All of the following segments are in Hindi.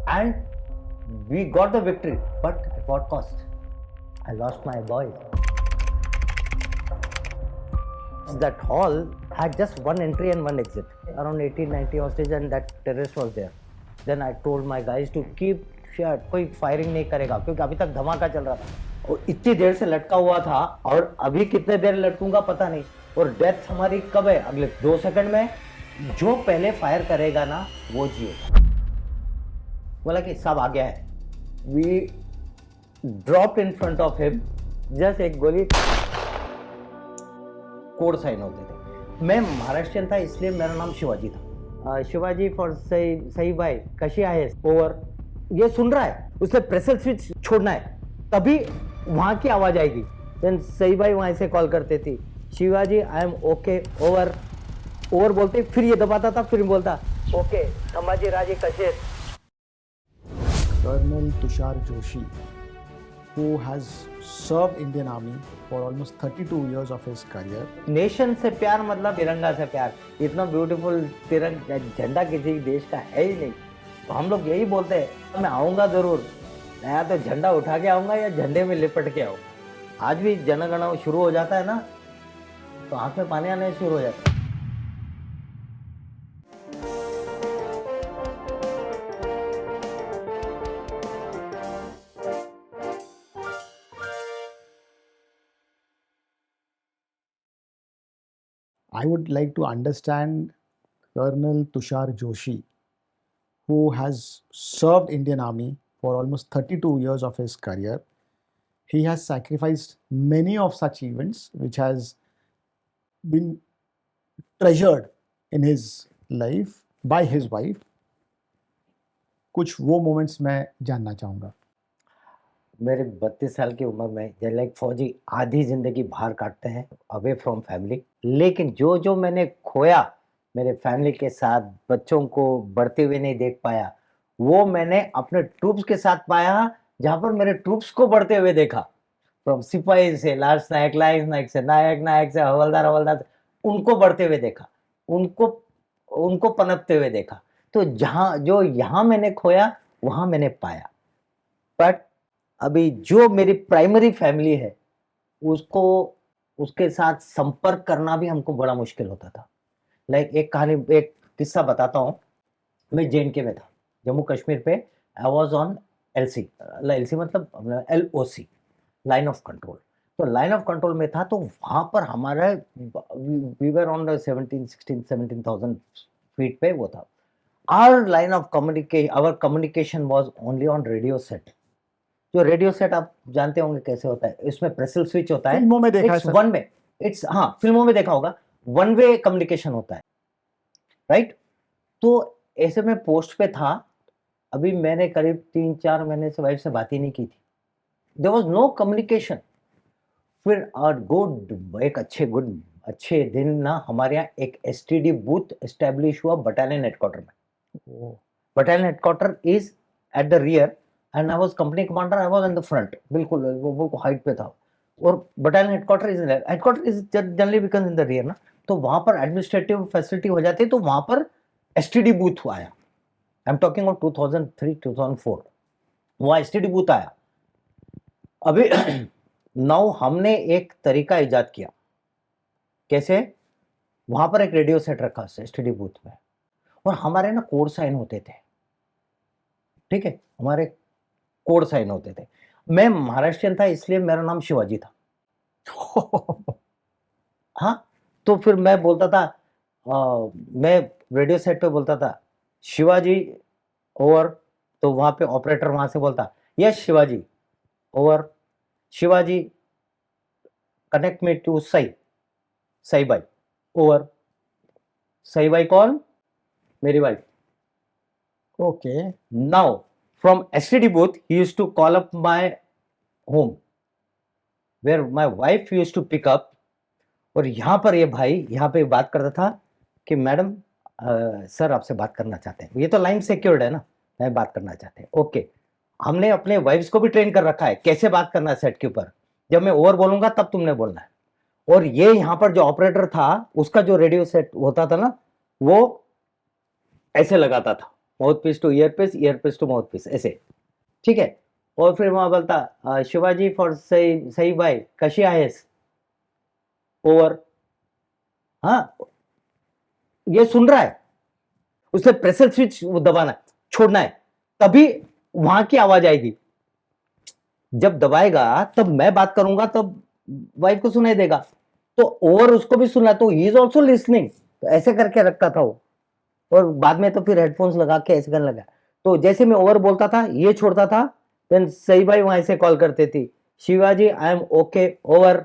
and we got the victory, but at what cost? I lost my boy. That hall had just one entry and one exit. Around 80-90 hostage and that terrorist was there. Then I told my guys to keep shut. कोई फायरिंग नहीं करेगा क्योंकि अभी तक धमाका चल रहा था और इतनी देर से लटका हुआ था और अभी कितने देर लटकूंगा पता नहीं। और डेथ हमारी कब है? अगले 2 सेकंड में। जो पहले फायर करेगा ना वो जिएगा। बोला कि सब आ गया है। We dropped in front of him, just एक गोली। कोड साइन होते थे। मैं महाराष्ट्रियन था इसलिए मेरा नाम शिवाजी था। शिवाजी फॉर सही भाई कशी आहे ओवर। ये सुन रहा है, उसने प्रेशर स्विच छोड़ना है तभी वहां की आवाज आएगी। देन सही भाई वहां से कॉल करते थी, Shivaji I am okay over. Over बोलते फिर ये दबाता था, फिर बोलता ओके संभाजी राजे कसे। Colonel Tushar Joshi, who has served Indian Army for almost 32 years of his career. Nation से प्यार मतलब तिरंगा से प्यार। इतना ब्यूटीफुल तिरंगा झंडा किसी देश का है ही नहीं। तो हम लोग यही बोलते हैं मैं आऊँगा ज़रूर, या तो झंडा उठा के आऊँगा या झंडे में लिपट के आऊँगा। आज भी जनगणना शुरू हो जाता है ना तो आँख में पानी आने शुरू हो जाता है। I would like to understand Colonel Tushar Joshi, who has served Indian Army for almost 32 years of his career. He has sacrificed many of such events which has been treasured in his life by his wife. कुछ वो मोमेंट्स मैं जानना चाहूँगा। मेरे 32 साल की उम्र में जैसे एक फौजी आधी जिंदगी बाहर काटते हैं अवे फ्रॉम फैमिली, लेकिन जो जो मैंने खोया मेरे फैमिली के साथ, बच्चों को बढ़ते हुए नहीं देख पाया, वो मैंने अपने ट्रूप्स के साथ पाया जहां पर मेरे ट्रूप्स को बढ़ते हुए देखा। फ्रॉम सिपाही से लास्ट नायक, लाइन्स नायक से नायक, नायक से हवलदार, हवलदार से, उनको बढ़ते हुए देखा, उनको उनको पनपते हुए देखा। तो जहां जो यहाँ मैंने खोया वहां मैंने पाया। बट अभी जो मेरी प्राइमरी फैमिली है उसको उसके साथ संपर्क करना भी हमको बड़ा मुश्किल होता था। लाइक एक कहानी, एक किस्सा बताता हूँ। मैं JNK में था, जम्मू कश्मीर पे। I was on LC, LC मतलब LOC, लाइन ऑफ कंट्रोल। तो लाइन ऑफ कंट्रोल में था तो वहां पर हमारा वी वर ऑन 17,000 फीट पे वो था। Our line of communication, our communication was only on radio set. जो रेडियो सेट आप जानते होंगे कैसे होता है, इसमें प्रेशर स्विच होता है। फिल्मों में देखा है it's sir. One way, it's हाँ फिल्मों में देखा होगा, वन वे कम्युनिकेशन होता है, राइट। तो ऐसे में पोस्ट पे था। अभी मैंने करीब 3-4 महीने से वाइफ से बात ही नहीं की थी। There was no communication. फिर और एक अच्छे दिन ना हमारे यहाँ एक STD बूथ एस्टेब्लिश हुआ बटालियन हेडक्वार्टर में। Battalion headquarter is at the rear and I was company commander, I was in the front, बिल्कुल वो हाइट पे था। और battalion headquarter is generally becomes in the rear ना। तो वहां पर एडमिनिस्ट्रेटिव फैसिलिटी हो जाती है, तो वहां पर STD बूथ आया। आई एम टॉकिंग ऑफ 2003-2004 वहां STD बूथ आया। अभी नाउ हमने एक तरीका इजाद किया। कैसे? वहां पर एक रेडियो सेट रखा STD बूथ में और हमारे ना कोड साइन होते थे, ठीक है, हमारे कोड साइन होते थे। मैं महाराष्ट्रियन था इसलिए मेरा नाम शिवाजी था। हाँ, तो फिर मैं बोलता था, मैं रेडियो सेट पे बोलता था शिवाजी ओवर। तो वहां पे ऑपरेटर वहां से बोलता yes Shivaji over. Shivaji connect me to Sai Bai over. Sai Bai कौन? मेरी wife. Okay. Now from STD booth he used to call up my home where my wife used to pick up। और यहाँ पर ये भाई यहाँ पे बात करता था कि मैडम सर आपसे बात करना चाहते हैं। ये तो लाइन सिक्योर्ड है ना, मैं बात करना चाहते हैं। ओके, हमने अपने वाइफ्स को भी ट्रेन कर रखा है कैसे बात करना है सेट के ऊपर। जब मैं ओवर बोलूंगा तब तुमने बोलना है। और ये यहाँ पर जो ऑपरेटर था उसका जो रेडियो सेट होता था ना वो ऐसे लगाता था, mouthpiece to earpiece to mouthpiece, ऐसे, ठीक है। और फिर वहां बोलता शिवाजी फॉर सई सई भाई कशी आहेस, ओवर। हाँ, ये सुन रहा है, उसे प्रेशर स्विच दबाना है, छोड़ना है, तभी वहां की आवाज आएगी। जब दबाएगा तब मैं बात करूंगा, तब वाइफ को सुनाई देगा, तो ओवर उसको भी सुना, तो ही इज ऑल्सो लिसनिंग। तो ऐसे करके रखा था वो। और बाद में तो फिर हेडफोन्स लगा के ऐसे करने लगा। तो जैसे मैं ओवर बोलता था, ये छोड़ता था, देन सई भाई वहां से कॉल करते थी, Shivaji I am okay, over.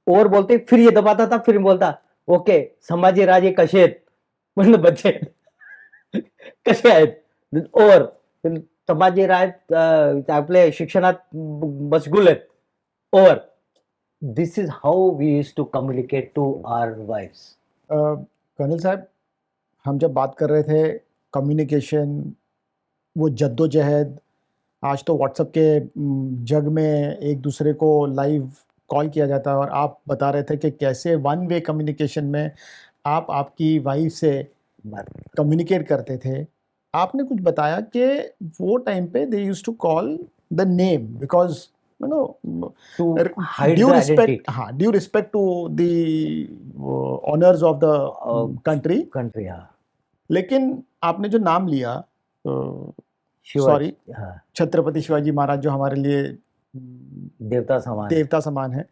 Over बोलते फिर ये दबाता था, फिर बोलता ओके संभाजी राजे कसे आहेत, म्हणलं बच्चे कसे आहेत, ओवर। संभाजी राज आपले शिक्षणात मशगूल आहेत, over. This is how we use to communicate to our wifes. Colonel साहब, हम जब बात कर रहे थे कम्युनिकेशन, वो जद्दोजहद, आज तो व्हाट्सएप के जग में एक दूसरे को लाइव कॉल किया जाता है, और आप बता रहे थे कि कैसे वन वे कम्युनिकेशन में आप आपकी वाइफ से कम्युनिकेट करते थे। आपने कुछ बताया कि वो टाइम पे they used to call the name because you know to hide due the respect, identity, हाँ, due respect to the honours of the country. Country. हाँ, लेकिन आपने जो नाम लिया, सॉरी, शिवाजी, हाँ, छत्रपति शिवाजी महाराज जो हमारे लिए देवता समान है। देवता समान है,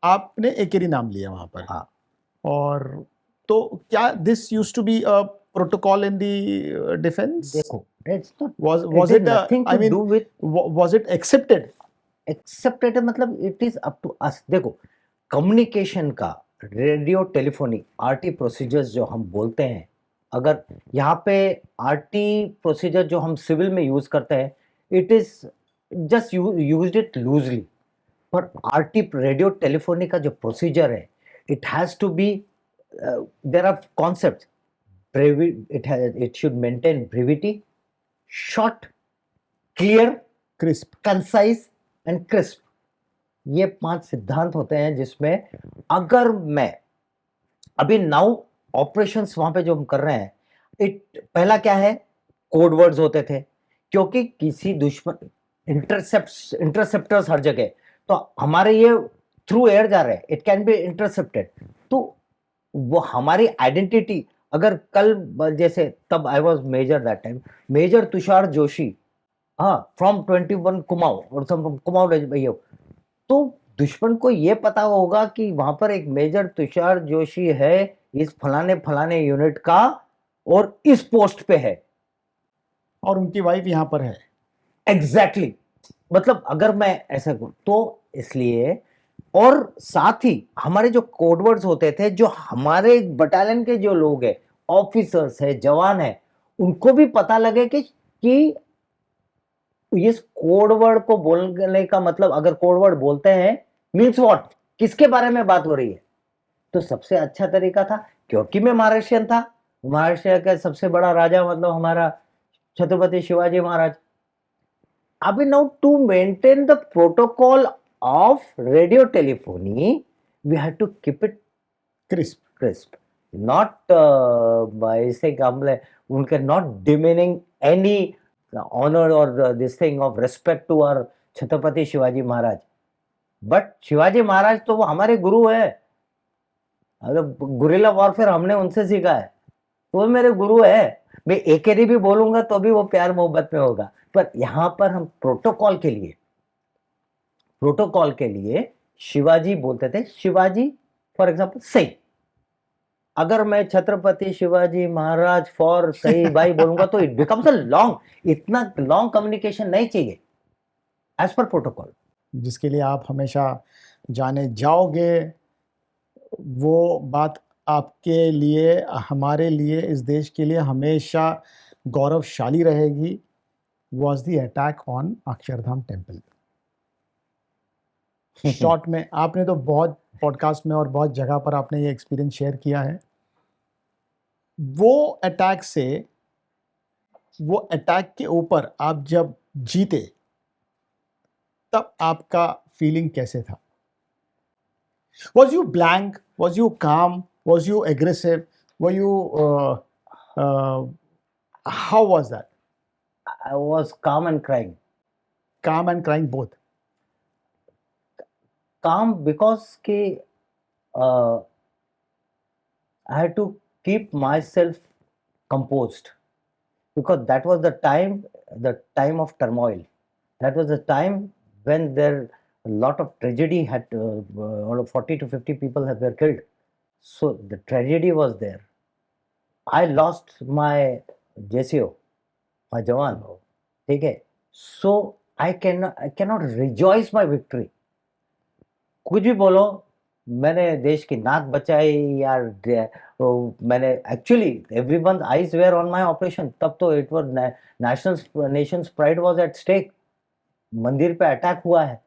आपने एक ही नाम लिया वहां पर। हाँ, और तो क्या this use to be a protocol in the defence? देखो, it's not, was it is it nothing I to mean, do with was it accepted? Accepted, मतलब it is up to us. देखो, कम्युनिकेशन का रेडियो टेलीफोनी आरटी प्रोसीजर्स जो हम बोलते हैं, अगर यहाँ पे आरटी प्रोसीजर जो हम सिविल में यूज करते हैं, it is just used it loosely. पर आरटी रेडियो टेलीफोनी का जो प्रोसीजर है, it has to be, there are concept, it should maintain brevity, short, clear, Crisp. concise and crisp। ये 5 सिद्धांत होते हैं जिसमें अगर मैं अभी नाउ ऑपरेशंस वहां पे जो हम कर रहे हैं, पहला क्या है, कोड वर्ड्स होते थे, क्योंकि किसी दुश्मन, इंटरसेप्टर्स हर जगह, तो हमारे ये थ्रू एयर जा रहे हैं, इट कैन बी इंटरसेप्टेड। तो वो हमारी आइडेंटिटी, अगर कल जैसे, तब I was major that time, major Tushar Joshi, हाँ, फ्रॉम 21 कुमाऊं, और कुमाऊं भैया, तो दुश्मन को ये पता होगा कि वहां पर एक मेजर तुषार जोशी है, इस फलाने फलाने यूनिट का, और इस पोस्ट पे है, और उनकी वाइफ यहाँ पर है। एग्जैक्टली मतलब अगर मैं ऐसा करूं तो इसलिए। और साथ ही हमारे जो कोडवर्ड्स होते थे, जो हमारे बटालियन के जो लोग हैं, ऑफिसर्स है, जवान है, उनको भी पता लगे कि इस कोडवर्ड को बोलने का मतलब, अगर कोडवर्ड बोलते हैं मीन्स व्हाट, किसके बारे में बात हो रही है। तो सबसे अच्छा तरीका था, क्योंकि मैं महाराष्ट्रियन था, महाराष्ट्र का सबसे बड़ा राजा मतलब हमारा छत्रपति शिवाजी महाराज। अभी now to maintain the protocol of radio telephony, we had to keep it crisp, not by saying unke not demeaning any honor or this thing of respect to our Chhatrapati Shivaji Maharaj. But Shivaji Maharaj तो वो हमारे गुरु है, अगर गुरिल्ला वॉरफेयर हमने उनसे सीखा है, तो वो मेरे गुरु है। मैं एकेरी भी बोलूंगा तो भी वो प्यार मोहब्बत में होगा। पर यहाँ पर हम प्रोटोकॉल के लिए शिवाजी बोलते थे, शिवाजी फॉर एग्जाम्पल सई। अगर मैं छत्रपति शिवाजी महाराज फॉर सई भाई बोलूंगा तो इट बिकम्स अ लॉन्ग, इतना लॉन्ग कम्युनिकेशन नहीं चाहिए एज पर प्रोटोकॉल, जिसके लिए आप हमेशा जाने जाओगे। वो बात आपके लिए, हमारे लिए, इस देश के लिए हमेशा गौरवशाली रहेगी। Was the attack on Akshardham temple. Short में आपने तो बहुत पॉडकास्ट में और बहुत जगह पर आपने ये एक्सपीरियंस शेयर किया है। वो अटैक से, वो अटैक के ऊपर आप जब जीते, तब आपका फीलिंग कैसे था? Was you blank? Was you calm? Was you aggressive? Were you How was that? I was calm and crying. Calm and crying both. Calm because I had to keep myself composed, because that was the time of turmoil. That was the time when there a lot of tragedy had, 40 to 50 people were killed. So the tragedy was there. I lost my JCO, my Jawan. ठीक है. So I cannot rejoice my victory. कुछ भी बोलो, मैंने देश की नाक बचाई या मैंने actually everyone eyes were on my operation. तब तो it was nation's pride was at stake. मंदिर पे अटैक हुआ है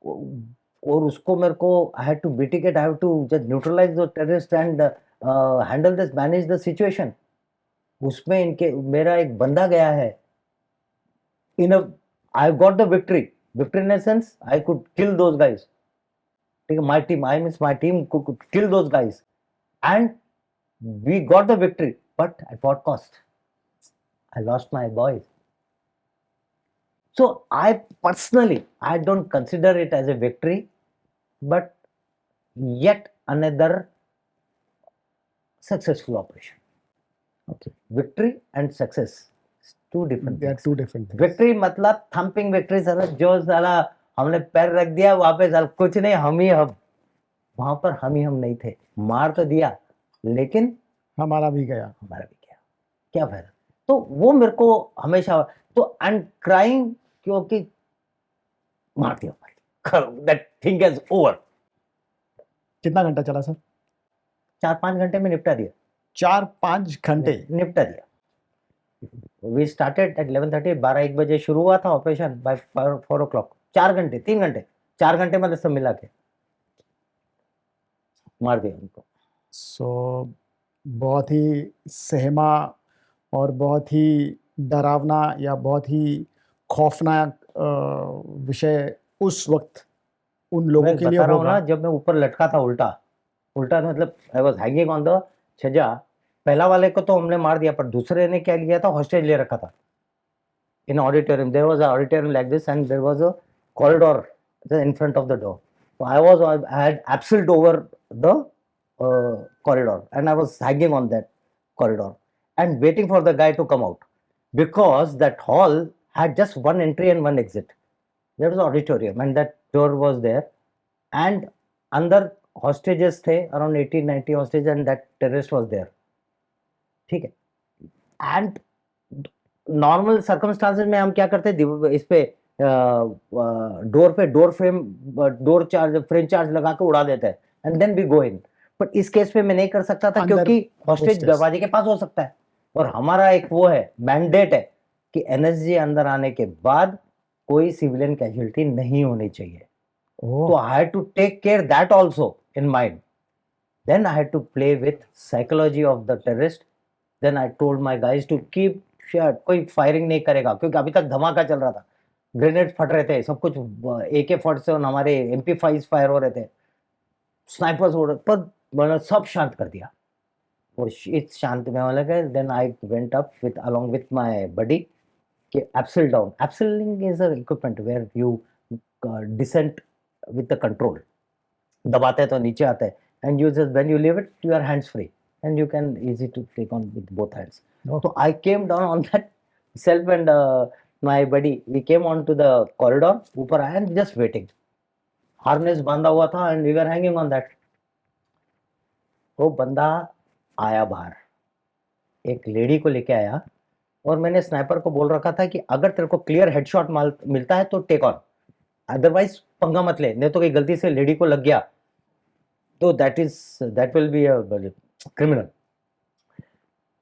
और उसको मेरे को I had to mitigate, I have to just neutralise the terrorist and handle this, manage the situation. उसमें इनके मेरा एक बंदा गया है. In I got the victory in the sense I could kill those guys. ठीक है, my team could kill those guys and we got the victory, but at what cost? I lost my boys. So I personally, I don't consider it as a victory, but yet another successful operation. Okay. Victory and success, two different They are things. two different things. Victory मतलब थम्पिंग विक्ट्री, साला जो साला हमने पैर रख दिया वहां पे, साला कुछ नहीं, हम वहां पर हम नहीं थे. मार तो दिया लेकिन हमारा भी गया. क्या फायदा. तो वो मेरे को हमेशा तो एंड क्राइंग, क्योंकि मार दिया, दैट थिंग इज ओवर. कितना घंटा चला सर? 4-5 घंटे में निपटा दिया. 4-5 घंटे निपटा दिया. We started at 11:30. 12-1 बजे शुरू हुआ था ऑपरेशन. बाय 4 o'clock 4 घंटे 3 घंटे 4 घंटे मतलब सब मिला के मार दिया उनको. सो बहुत ही सहमा और बहुत ही डरावना या बहुत ही खौफनाक विषय उस वक्त उन लोगों के लिए बता रहा हूँ होगा. ना, जब मैं ऊपर लटका था उल्टा मतलब I was hanging on the छज्जा. पहला वाले को तो हमने मार दिया, पर दूसरे ने क्या लिया था, हॉस्टेज ले रखा था. In auditorium, there was a auditorium like this and there was a corridor in front of the door. So I had abseiled over the corridor and I was hanging on that corridor and waiting for the guy to come out, because that hall had just one entry and one exit. There was an auditorium and that door was there, and under hostages थे around 80-90 hostages and that terrorist was there. ठीक है. And normal circumstances में हम क्या करते, इस पे डोर पे फ्रेम चार्ज लगा के उड़ा देते हैं and then we go in. But इस केस पे मैं नहीं कर सकता था क्योंकि हॉस्टेज दरवाजे के पास हो सकता है और हमारा एक वो है मैंडेट है कि एनएसजी अंदर आने के बाद कोई सिविलियन कैजुअलिटी नहीं होनी चाहिए. तो I had to take care that also in mind. Then I had to play with psychology of the terrorist. Then I told my guys to keep shut, कोई फायरिंग नहीं करेगा क्योंकि अभी तक धमाका चल रहा था. ग्रेनेड फट रहे थे, सब कुछ AK-47 हमारे MP5 फायर हो रहे थे, स्नाइपर्स हो रहे, पर मैंने सब शांत कर दिया. और इस शांत में लगा. Then I went up with along with my buddy कि abseil down. Abseiling is a equipment where you descent with the control. दबाते हैं तो नीचे आता है and you just when you leave it you are hands free and you can easy to take on with both hands. So I came down on that self and my buddy, we came on to the corridor. ऊपर आए and just waiting. Harness बांधा हुआ था and we were hanging on that. वो बंदा आया बाहर, एक लेडी को लेके आया और मैंने स्नाइपर को बोल रखा था कि अगर तेरे को क्लियर हेडशॉट मिलता है तो टेक ऑन, अदरवाइज पंगा मत ले, नहीं तो कहीं गलती से लेडी को लग गया तो that will be a criminal.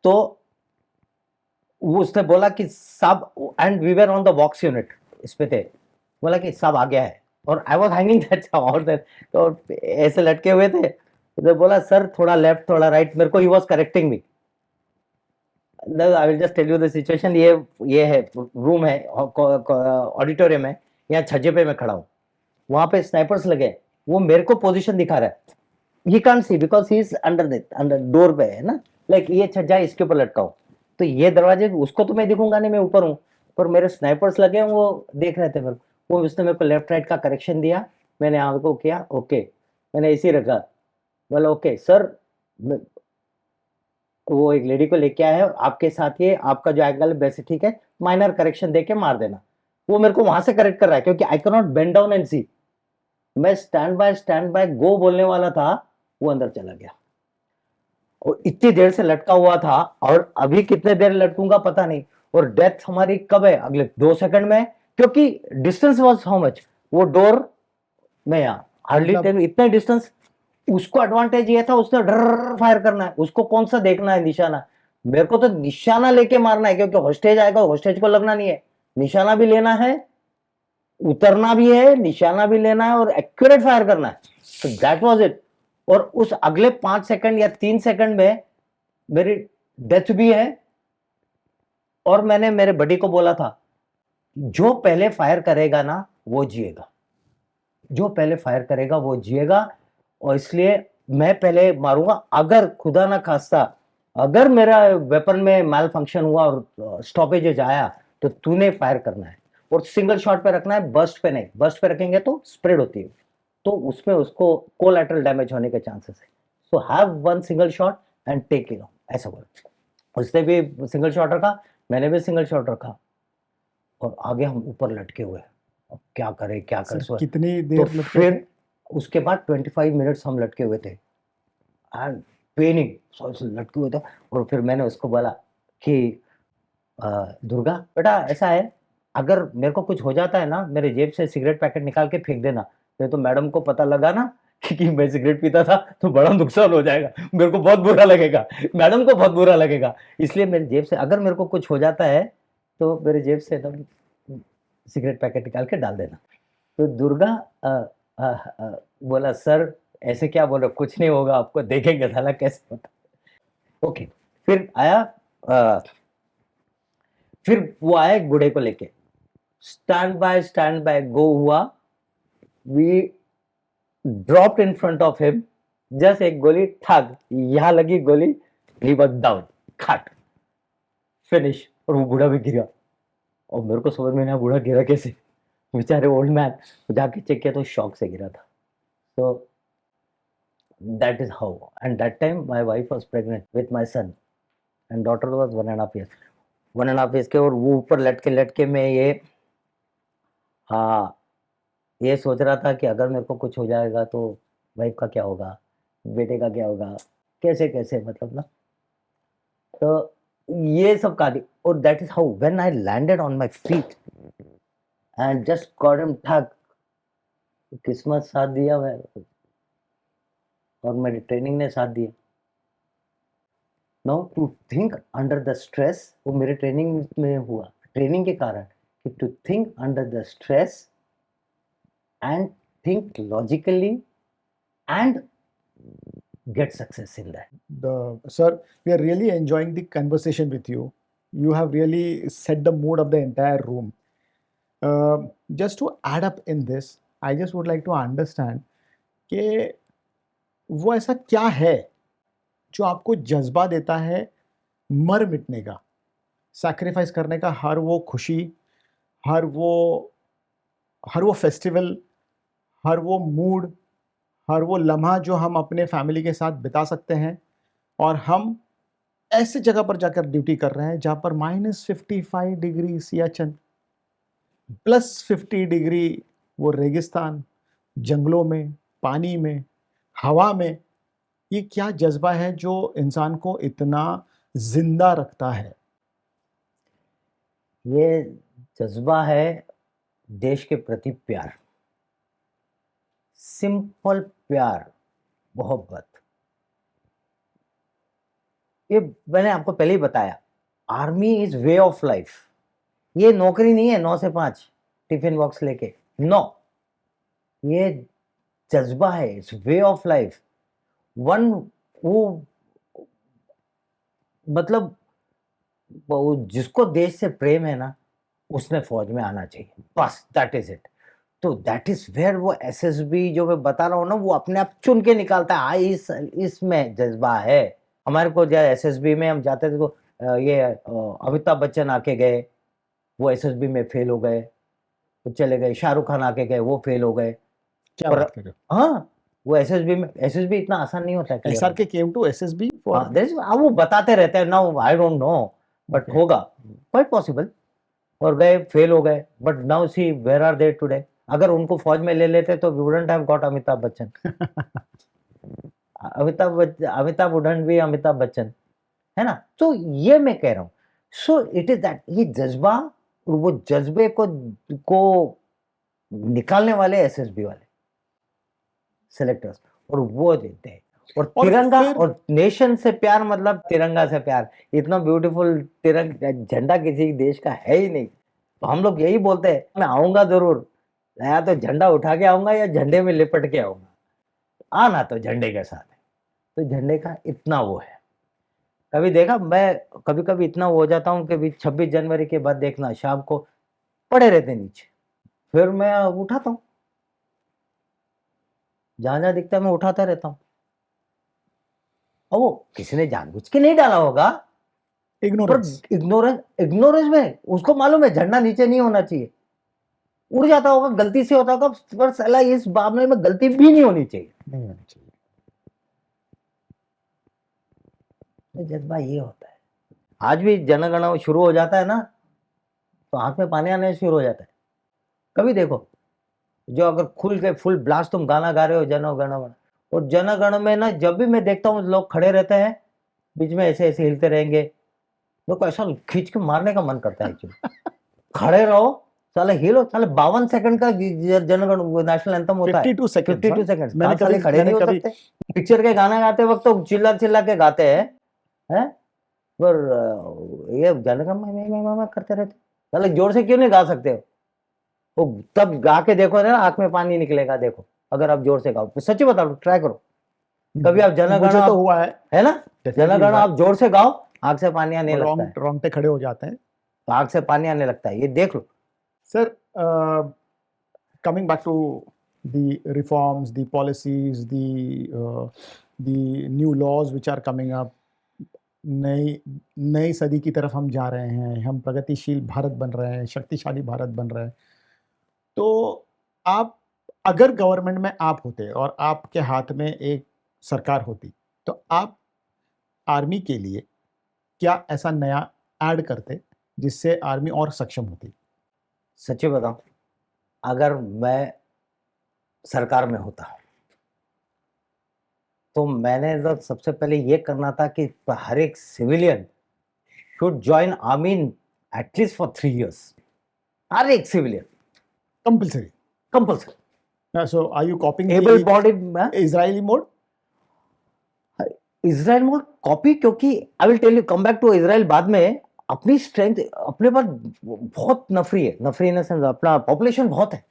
तो वो उसने बोला कि सब, and we were on the box unit, इस पे थे, बोला कि सब आ गया है और आई वाज हैंगिंग दैट और दैट, तो ऐसे लटके हुए थे. तो बोला सर थोड़ा लेफ्ट थोड़ा राइट, मेरे को he was correcting me. I will just tell you the situation. ये है रूम है, ऑडिटोरियम है, यहाँ छज्जे पे मैं खड़ा हूँ, वहां पे स्नाइपर्स लगे, वो मेरे को पोजीशन दिखा रहा है. He can't see because he is under door पे है ना, लाइक ये छज्जा इसके ऊपर लटका हूँ. तो ये दरवाजे उसको तो मैं दिखूंगा नहीं, मैं ऊपर हूँ, पर मेरे स्नाइपर्स लगे हैं, वो देख रहे थे मेरे को। वो उसने मेरे को लेफ्ट राइट का करेक्शन दिया, मैंने आंख को किया ओके, मैंने इसी रखा, बोला ओके सर। वो एक लेडी को लेके आया है, आपके साथ ये आपका जो एंगल है वैसे ठीक है, माइनर करेक्शन देके मार देना। वो मेरे को वहां से करेक्ट कर रहा है, क्योंकि I can not bend down and see. मैं स्टैंड बाय गो बोलने वाला था, वो अंदर चला गया। और इतनी देर से लटका हुआ था, और अभी कितने देर लटकूंगा पता नहीं। और डेथ हमारी कब है, अगले 2 सेकंड में, क्योंकि डिस्टेंस वॉज हाउ मच, वो डोर में यहाँ हार्डली मतलब 10, इतना डिस्टेंस। उसको एडवांटेज ये था, उसने डर फायर करना है, उसको कौन सा देखना है निशाना, मेरे को तो निशाना लेके मारना है, क्योंकि होस्टेज आएगा, होस्टेज को लगना नहीं है, निशाना भी लेना है, उतरना भी है, निशाना भी लेना है, और एक्यूरेट फायर करना है। तो दैट वाज इट। और उस अगले 5 सेकंड या 3 सेकंड में मेरी डेथ भी है। और मैंने मेरे बडी को बोला था, जो पहले फायर करेगा ना वो जिएगा, जो पहले फायर करेगा वो जिएगा। और इसलिए मैं पहले मारूंगा, अगर खुदा ना खास्ता अगर मेरा वेपन में मैल फंक्शन हुआ और स्टॉपेज आया, तो तूने फायर करना है, और सिंगल शॉट पे रखना है, बर्स्ट पे नहीं। बर्स्ट पे रखेंगे तो स्प्रेड होती है, तो उसमें उसको कोलैटरल डैमेज होने के चांसेस है। So have one single shot and take it, ऐसा बोला। उसने भी सिंगल शॉट रखा, मैंने भी सिंगल शॉट रखा, और आगे हम ऊपर लटके हुए, अब क्या करें क्या करें। सर कितनी तो देर लटके थे? फिर उसके बाद 25 मिनट्स हम लटके हुए थे, एंड पेनिंग, लटके हुए थे। और फिर मैंने उसको बोला कि दुर्गा बेटा ऐसा है, अगर मेरे को कुछ हो जाता है ना, मेरे जेब से सिगरेट पैकेट निकाल के फेंक देना, नहीं तो मैडम को पता लगा ना कि मैं सिगरेट पीता था, तो बड़ा नुकसान हो जाएगा, मेरे को बहुत बुरा लगेगा, मैडम को बहुत बुरा लगेगा। इसलिए मेरी जेब से अगर मेरे को कुछ हो जाता है, तो मेरे जेब से एकदम सिगरेट पैकेट निकाल के डाल देना। तो दुर्गा अ, अ, बोला सर ऐसे क्या बोल रहे हो, कुछ नहीं होगा, आपको देखेंगे साला कैसे होता। ओके, फिर आया, अ, फिर वो आया एक बूढ़े को लेके, स्टैंड बाय गो हुआ, we dropped in front of him, just एक गोली ठाक, यहां लगी गोली, ही वाज डाउन, खाट, फिनिश। और वो बूढ़ा भी गिरा, और मेरे को समझ में नहीं आया बूढ़ा गिरा कैसे, बेचारे ओल्ड मैन। जाके चेक किया तो शॉक से गिरा था। तो that is how, and that time my wife was pregnant with my son and daughter was 1.5 years, 1.5 years के। और वो ऊपर लटके मैं ये, हाँ, ये सोच रहा था कि अगर मेरे को कुछ हो जाएगा तो वाइफ का क्या होगा, बेटे का क्या होगा, कैसे कैसे, मतलब ना। तो ये सब कहानी, और that is how when I landed on my feet and just got him ठग, किस्मत साथ दिया मैं, और मेरी ट्रेनिंग ने साथ दिया। Now to think under the stress, वो मेरे ट्रेनिंग में हुआ, ट्रेनिंग के कारण, कि to think under the stress and think logically and get success in that. Sir, we are really enjoying the conversation with you. You have really set the mood of the entire room. Just to add up in this, I just would like to understand कि वो ऐसा क्या है जो आपको जज्बा देता है मर मिटने का, सैक्रिफाइस करने का, हर वो खुशी, हर वो फेस्टिवल, हर वो मूड, हर वो लम्हा जो हम अपने फैमिली के साथ बिता सकते हैं, और हम ऐसे जगह पर जाकर ड्यूटी कर रहे हैं जहाँ पर -55 डिग्री सियाचिन, +50 डिग्री वो रेगिस्तान, जंगलों में, पानी में, हवा में। ये क्या जज्बा है जो इंसान को इतना जिंदा रखता है? ये जज्बा है देश के प्रति प्यार, सिंपल प्यार, मोहब्बत। ये मैंने आपको पहले ही बताया, army is way of life. ये नौकरी नहीं है 9 से 5 टिफिन बॉक्स लेके, नो, ये जज्बा है, it's way of life. One, वो मतलब वो जिसको देश से प्रेम है ना, उसने फौज में आना चाहिए, बस दैट इज इट। तो दैट इज वेयर वो एसएसबी जो मैं बता रहा हूँ ना, वो अपने आप चुन के निकालता है, इसमें जज्बा है। हमारे को जब एसएसबी में हम जाते थे तो ये अमिताभ बच्चन आके गए, वो एसएसबी में फेल हो गए, वो चले गए। शाहरुख खान आके गए, वो फेल हो गए। क्या और बात कर रहे हो? हाँ, वो एसएसबी इतना आसान नहीं होता है क्लियर SRK होना। came to SSB for हाँ, वो बताते रहते हैं, now I don't know, but okay. होगा, क्वाइट पॉसिबल। और गए, फेल हो गए, but now see where are they today. अगर उनको फौज में ले लेते तो we wouldn't have got Amitabh Bachchan. Amitabh wouldn't be Amitabh Bachchan, है ना। तो ये मैं कह रहा हूँ। सो इट इज दैट, ये जज्बा, और वो जज्बे को निकालने वाले एसएसबी वाले सेलेक्टर्स, और वो देते हैं। और और तिरंगा फिर और नेशन से प्यार, मतलब तिरंगा से प्यार। इतना ब्यूटीफुल तिरंगा झंडा किसी देश का है ही नहीं। तो हम लोग यही बोलते हैं, मैं आऊंगा जरूर, या तो झंडा उठा के आऊंगा या झंडे में लिपट के आऊंगा, आना तो झंडे के साथ है। तो झंडे का इतना वो है। कभी देखा, मैं कभी कभी इतना हो जाता हूँ कि 26 जनवरी के बाद देखना शाम को पड़े रहते नीचे, फिर मैं उठाता हूँ, जहां जहां दिखता है मैं उठाता रहता हूँ। और वो किसी ने जानबूझ के नहीं डाला होगा, पर ignorance. इग्नोरेंस, इग्नोरेंस में उसको मालूम है झंडा नीचे नहीं होना चाहिए, उड़ जाता होगा, गलती से होता होगा, पर साला इस मामले में गलती भी नहीं होनी चाहिए। नहीं होनी चाहिए। जज्बा ये होता है। आज भी जनगणना शुरू हो जाता है ना, तो आंख में पानी आने शुरू हो जाता है। कभी देखो, जो अगर खुल के फुल ब्लास्ट तुम गाना गा रहे हो जनगण मन, और जनगण में ना, जब भी मैं देखता हूँ लोग खड़े रहते हैं बीच में, ऐसे ऐसे हिलते रहेंगे, लोग को ऐसा खींच के मारने का मन करता है एक्चुअली। खड़े रहो साले, हिलो साले। 52 सेकंड का जनगण नेशनल एंथम होता है, 52 seconds. 52 सेकंड। मैंने साले खड़े मैंने नहीं हो कभी सकते? पिक्चर के गाना गाते वक्त तो चिल्ला चिल्ला के गाते हैं, हैं? पर ये जनगण में करते रहते, साले जोर से क्यों नहीं गा सकते हो? वो तब गा के देखो ना, आंख में पानी निकलेगा। देखो, अगर आप जोर से गाओ, सच्ची बता लो, ट्राई करो कभी आप जनगण, मुझे तो हुआ है ना, definitely जनगण हुआ है। आप जोर से गाओ, आंख से पानी आने लगता है, रोंगटे खड़े हो जाते हैं। तो आंख से पानी आने लगता है, ये देख लो। Sir, coming back to the reforms, the policies, the new laws which are coming up, नई सदी की तरफ हम जा रहे हैं, हम प्रगतिशील भारत बन रहे हैं, शक्तिशाली भारत बन रहे हैं। तो आप, अगर गवर्नमेंट में आप होते और आपके हाथ में एक सरकार होती, तो आप आर्मी के लिए क्या ऐसा नया ऐड करते जिससे आर्मी और सक्षम होती? सच्ची बताऊं, अगर मैं सरकार में होता तो मैंने तो सबसे पहले ये करना था कि हर एक civilian should join army at least for 3 years। हर एक civilian compulsory. Compulsory. So are you copying able the bodied Israeli mode? Israel mode copy, क्योंकि I will tell you, come back to Israel बाद में। अपनी स्ट्रेंथ अपने पास बहुत नफरी है, नफरी इन सेंस अपना पॉपुलेशन बहुत है।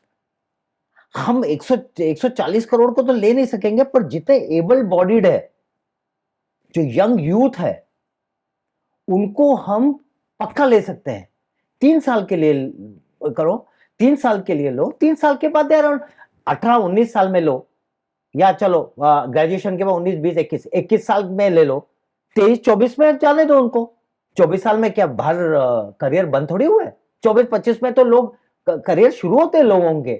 हम 140 करोड़ को तो ले नहीं सकेंगे, पर जितने एबल बॉडीड है, जो यंग यूथ है, उनको हम पक्का ले सकते हैं। 3 साल के लिए करो, 3 साल के लिए लो, 3 साल के बाद यार 18-19 साल में लो, या चलो ग्रेजुएशन के बाद 19, 20, 21 साल में ले लो, 23-24 में जाने दो उनको। 24 साल में क्या बाहर करियर बंद थोड़ी हुआ है? 24-25 में तो लोग करियर शुरू होते हैं लोगों के।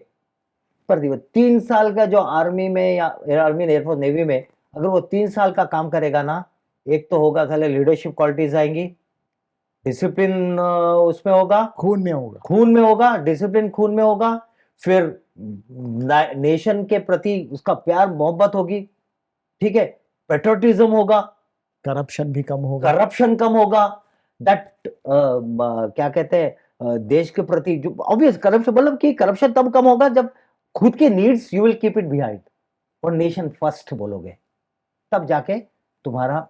पर 3 साल का जो आर्मी में या आर्मी एयरफोर्स नेवी में, अगर वो 3 साल का काम करेगा ना, एक तो होगा साले लीडरशिप क्वालिटीज आएंगी, डिसिप्लिन उसमें होगा, खून में होगा, डिसिप्लिन खून में होगा, फिर नेशन के प्रति उसका प्यार मोहब्बत होगी, ठीक है, पेट्रोटिज्म होगा, करप्शन भी कम होगा, दैट क्या कहते हैं, देश के प्रति जो ऑब्वियस करप्शन, मतलब कि करप्शन तब कम होगा जब खुद के needs you will keep it behind और नेशन फर्स्ट बोलोगे, तब जाके तुम्हारा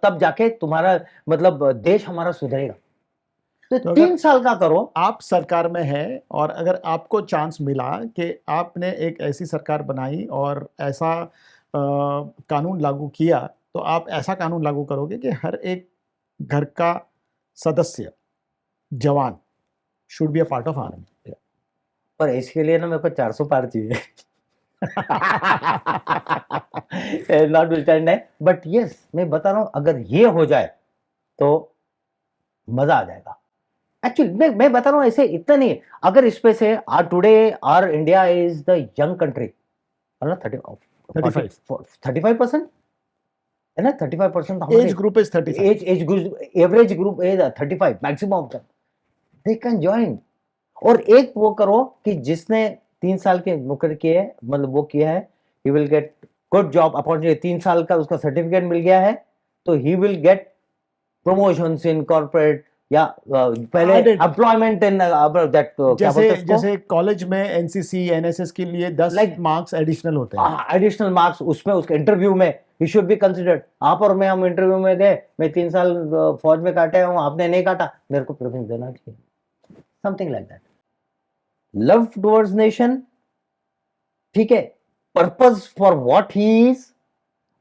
तब जाके तुम्हारा मतलब देश हमारा सुधरेगा। तो 3 साल का करो। आप सरकार में है और अगर आपको चांस मिला कि आपने एक ऐसी सरकार बनाई और ऐसा कानून लागू किया, तो आप ऐसा कानून लागू करोगे कि हर एक घर का सदस्य, जवान, should be a part of army. पर इसके लिए ना मेरे को 400 पार चाहिए। नॉट विल स्टैंड है, बट यस मैं बता रहा हूं अगर ये हो जाए तो मजा आ जाएगा। एक्चुअली मैं बता रहा हूं ऐसे इतना नहीं है, अगर इस पे से our today our India is the young country, है ना, 35 35% है ना, 35% हमारे age group is 35 age group, average group age 35 maximum of the they can join. और एक वो करो कि जिसने 3 साल के नौकरी किए है, मतलब वो किया है, he will get good job opportunity, 3 साल का उसका सर्टिफिकेट मिल गया है तो he will get promotions in corporate या पहले Added. एम्प्लॉयमेंट इन दैट क्या जैसे बोलते हैं उसको, जैसे कॉलेज में एनसीसी एनएसएस के लिए 10 लाइक मार्क्स एडिशनल होते हैं। एडिशनल मार्क्स उसमें, उसके इंटरव्यू में ही शुड बी कंसिडर्ड। आप और मैं, हम इंटरव्यू में गए, मैं 3 साल फौज में काटे हूँ, आपने नहीं काटा, मेरे को प्रेफरेंस देना चाहिए, something like that. Love towards nation, ठीक है, purpose for what he is,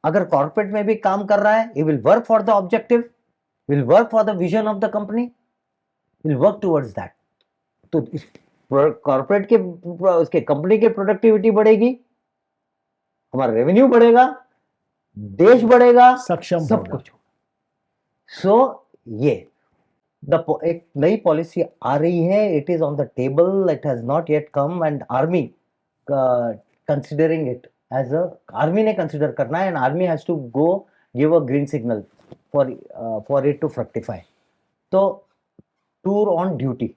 अगर कॉर्पोरेट में भी काम कर रहा है, he will work for the objective, will work for the vision of the company, will work towards that। तो इस कॉर्पोरेट के उसके कंपनी की प्रोडक्टिविटी बढ़ेगी, हमारा रेवेन्यू बढ़ेगा, देश बढ़ेगा, सक्षम सब होगा। कुछ। सो ये एक नई पॉलिसी आ रही है, it is on the table, it has not yet come and army considering it as a, army ने कंसिडर करना है and army has to go give a green signal for it to fructify. तो टूर ऑन ड्यूटी,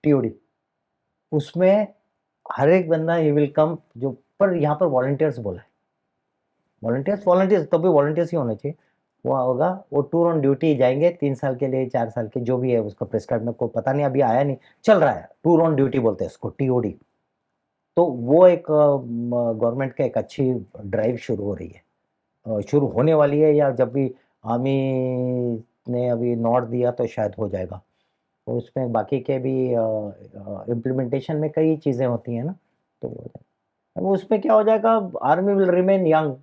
टीओडी, उसमें हर एक बंदा ही विल कम, जो पर यहाँ पर वॉलंटियर्स बोला है, वॉलंटियर्स तो भी वॉलंटियर्स ही होने चाहिए, वो होगा, वो टूर ऑन ड्यूटी जाएंगे 3 साल के लिए, 4 साल के, जो भी है उसका प्रेस्क्राइब, में को पता नहीं, अभी आया नहीं, चल रहा है, टूर ऑन ड्यूटी बोलते हैं उसको, टीओडी। तो वो एक गवर्नमेंट का एक अच्छी ड्राइव शुरू हो रही है, शुरू होने वाली है, या जब भी आर्मी ने अभी नोट दिया तो शायद हो जाएगा। तो उसमें बाकी के भी इम्प्लीमेंटेशन में कई चीज़ें होती हैं ना, तो वो उसमें क्या हो जाएगा, आर्मी विल रिमेन यंग,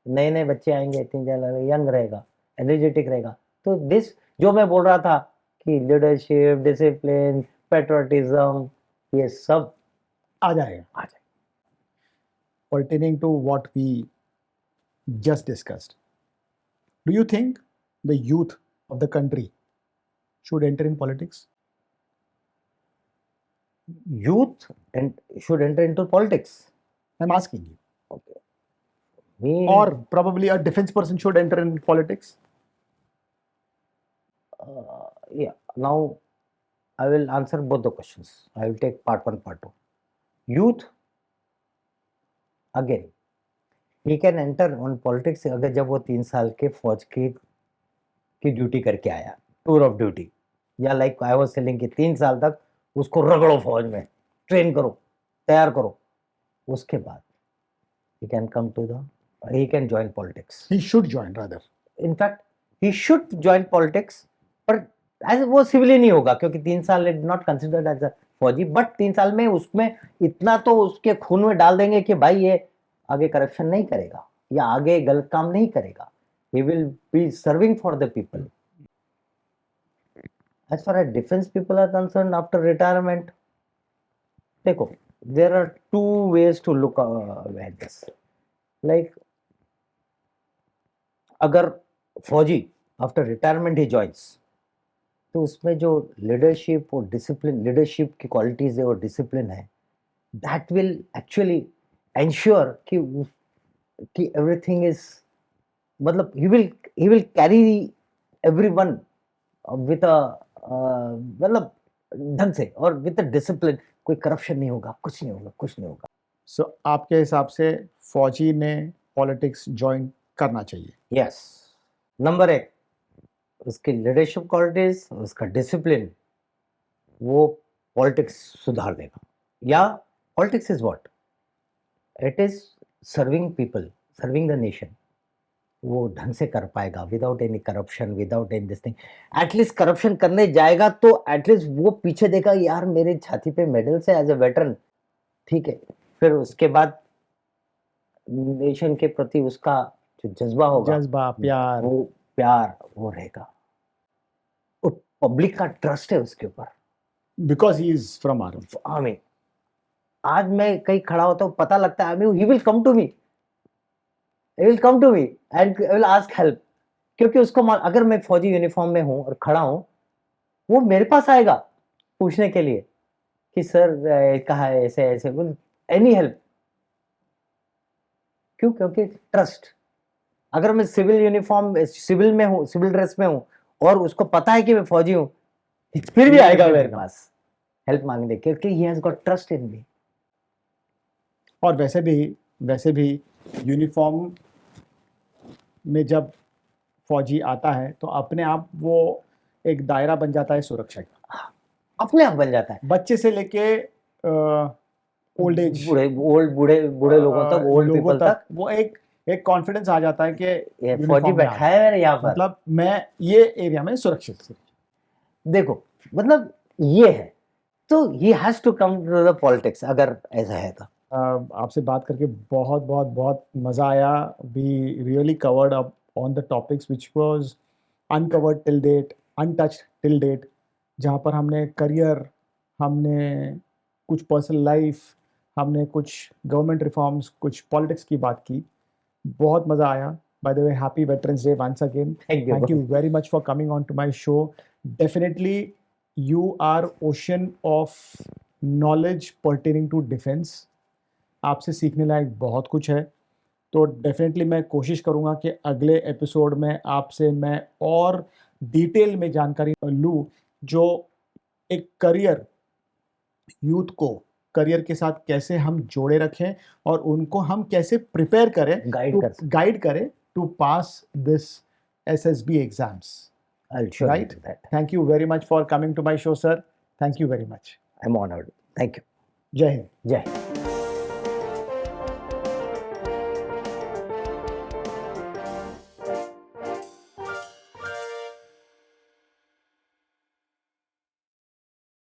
नए नए बच्चे आएंगे, 3 साल यंग रहेगा, एनर्जेटिक रहेगा। तो दिस जो मैं बोल रहा था कि लीडरशिप, डिसिप्लिन, पेट्रोटिज्म, ये सब आ जाएगा। आ जाए। Pertaining to what we just discussed, do you think the youth of the country should enter in politics? Youth and should enter into politics. I'm asking you. Okay. Me, Or probably a defense person should enter in politics? yeah. Now I will answer both the questions. I will take part one, part two. Youth, again, he can enter on politics अगर जब वो 3 साल के फौज की ड्यूटी करके आया, टूर ऑफ ड्यूटी, या लाइक आई वाज सेलिंग कि 3 साल तक उसको रगड़ो फौज में, ट्रेन करो, तैयार करो, उसके बाद he can come to the, he can join politics. He should join rather. In fact, he should join politics, पर एज वो सिविलियन ही होगा, क्योंकि 3 साल is not considered as a फौजी, बट 3 साल में उसमें इतना तो उसके खून में डाल देंगे कि भाई ये आगे करप्शन नहीं करेगा या आगे गलत काम नहीं करेगा, he will be serving for the people. As far as defense people are concerned, after retirement, देखो, there are two ways to look at this. Like, अगर फौजी आफ्टर रिटायरमेंट ही ज्वाइंस, तो उसमें जो लीडरशिप और डिसिप्लिन, लीडरशिप की क्वालिटीज है और डिसिप्लिन है, दैट विल एक्चुअली एंश्योर कि एवरीथिंग इज, मतलब he will carry everyone with a, मतलब ढंग से और विद अ डिसिप्लिन, कोई करप्शन नहीं होगा, कुछ नहीं होगा, कुछ नहीं होगा। So आपके हिसाब से फौजी ने पॉलिटिक्स ज्वाइन करना चाहिए? यस, नंबर एक, उसकी लीडरशिप क्वालिटीज, उसका डिसिप्लिन, वो पॉलिटिक्स सुधार देगा। या politics is what, it is serving people, serving the nation, वो ढंग से कर पाएगा without any corruption, without any this thing. At least corruption करने जाएगा तो एटलीस्ट वो पीछे देखा, यार मेरे छाती पे मेडल्स है एज ए वेटरन, ठीक है, फिर उसके बाद नेशन के प्रति उसका जो जज्बा होगा, जज्बा, प्यार, वो प्यार वो रहेगा, पब्लिक का ट्रस्ट है उसके ऊपर, because he is from army. Army. आज मैं कहीं खड़ा होता हूँ, पता लगता है he will come to me, he will come to me and will ask help, क्योंकि उसको अगर मैं फौजी यूनिफॉर्म में हूँ और खड़ा हूँ, वो मेरे पास आएगा पूछने के लिए कि सर कहाँ है, ऐसे ऐसे, एनी हेल्प। क्यों? क्योंकि ट्रस्ट। अगर मैं सिविल यूनिफॉर्म, सिविल में हूँ, सिविल ड्रेस में हूँ, और उसको पता है कि मैं फौजी हूँ, फिर भी आएगा मेरे पास हेल्प मांगने, क्योंकि he has got trust in me. और वैसे भी यूनिफॉर्म में जब फौजी आता है तो अपने आप वो एक दायरा बन जाता है सुरक्षा का, अपने आप बन जाता है। बच्चे से लेके ओल्ड एज, बूढ़े लोगों तक, ओल्ड पीपल तक वो एक कॉन्फिडेंस आ जाता है कि ये फौजी यूनिफॉर्म में आ बैठा गया, है यहाँ पर, मतलब मैं ये एरिया में सुरक्षित हूँ। देखो मतलब ये है, तो he has to come to the politics अगर ऐसा है तो। आपसे बात करके बहुत बहुत बहुत मज़ा आया। We really covered up on the topics which was uncovered till date, untouched till date, जहाँ पर हमने करियर, हमने कुछ पर्सनल लाइफ, हमने कुछ गवर्नमेंट रिफॉर्म्स, कुछ पॉलिटिक्स की बात की। बहुत मज़ा आया। By the way, happy Veterans Day once again. Thank thank you very much for coming on to my show. Definitely you are ocean of knowledge pertaining to defence. आपसे सीखने लायक बहुत कुछ है, तो डेफिनेटली मैं कोशिश करूँगा कि अगले एपिसोड में आपसे मैं और डिटेल में जानकारी लूँ, जो एक करियर, यूथ को करियर के साथ कैसे हम जोड़े रखें और उनको हम कैसे प्रिपेयर करें, गाइड करें to pass this SSB exams, right? Thank you very much for coming to my show sir. Thank you very much. I am honoured. Thank you. जय हिंद। जय हिंद।